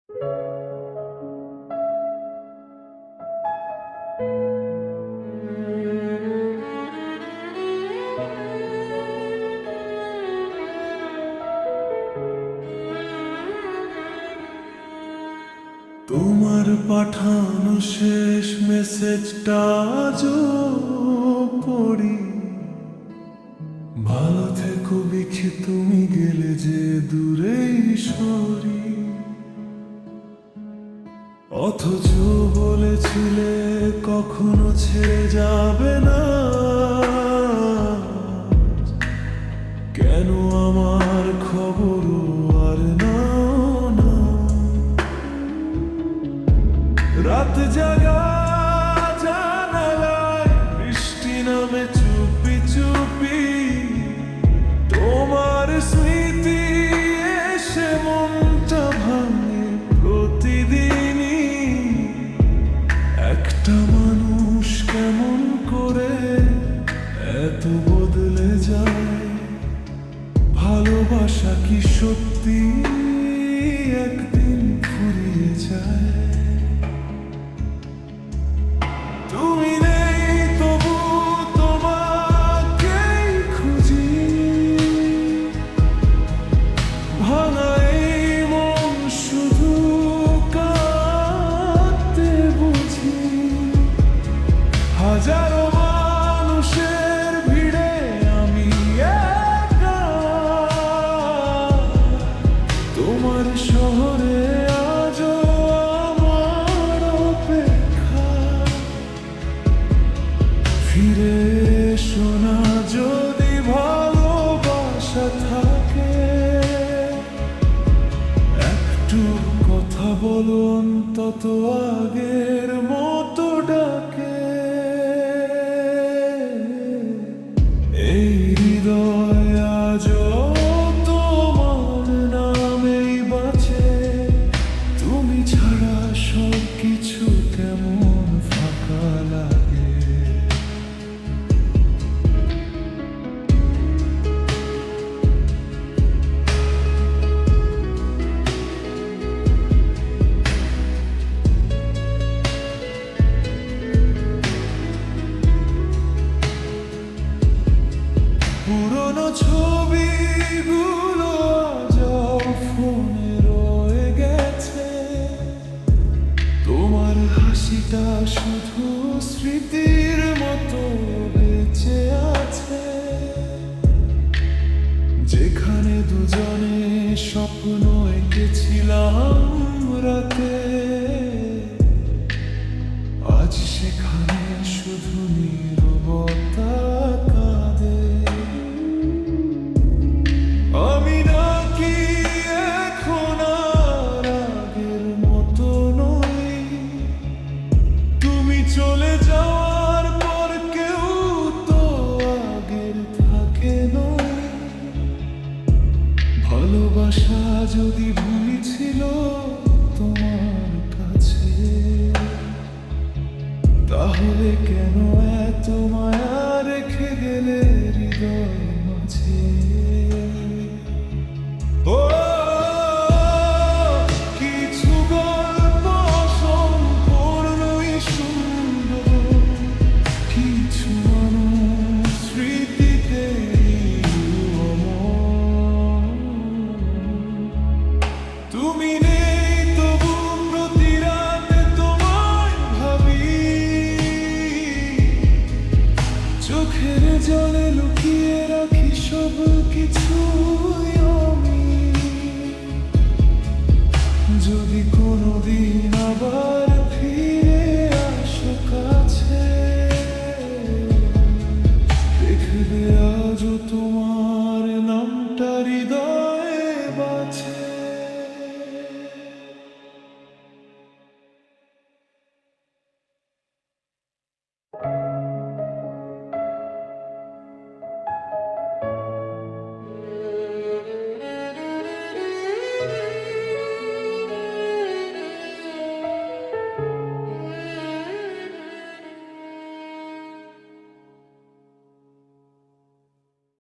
তোমার পাঠানো শেষ মেসেজটা আজও পড়ি। ভালো থেকো বিখে তুমি গেলে যে দূরেই সরি। অথচ বলেছিলে কখনো ছেড়ে যাবে না। কেন আমার খবরও আর নাও না? রাত জাগা জানালায় বৃষ্টি নামে চুপি চুপি। তোমার স্মৃতি এসে মনটা ভাঙে প্রতিদিনই। একটা মানুষ কেমন করে এত বদলে যায়? ভালোবাসা কি সত্যি একদিন ফুরিয়ে যায়? তুমি নেই তবু তোমাকেই খুঁজি। ভাঙা এই মন শুধু কাঁদতে বুঝি। হাজারো মানুষের ভিড়ে আমি একা। তোমার শহরে আজও আমার অপেক্ষা। ফিরে এসো না যদি ভালোবাসা থাকে। একটু কথা বলো অন্তত আগের মতো ডাকে। এই হৃদয় আজও তোমার নামেই বাঁচে। তুমি ছাড়া সব কিছু কেমন ফাঁকা লাগে। পুরনো ছবিগুলো আজও ফোনে রয়ে গেছে। তোমার হাসিটা শুধু স্মৃতির মতো বেঁচে আছে। যেখানে দুজনে স্বপ্ন এঁকেছিলাম রাতে, আজ সেখানে শুধু নীরবতা কাঁদে। আমি নাকি এখন আর আগের মতো নই। তুমি চলে যাওয়ার পর কেউ তো আগের থাকে নয়। ভালোবাসা যদি ভুলি ছিল তোমার কাছে, তাহলে কেন এত মায়া রেখে গেলে হৃদয় মাঝে? ও কিছু গল্প সম্পূর্ণই সুন্দর। কিছু মানুষ স্মৃতিতে অমর। তুমি নেই তবু প্রতি রাতে তোমায় ভাবি। চোখের জলে লুকিয়ে রাখি সব কিছু আমি। যদি কোনোদিন আবার ফিরে আসো কাছে, দেখবে আজও তোমার নামটা হৃদয়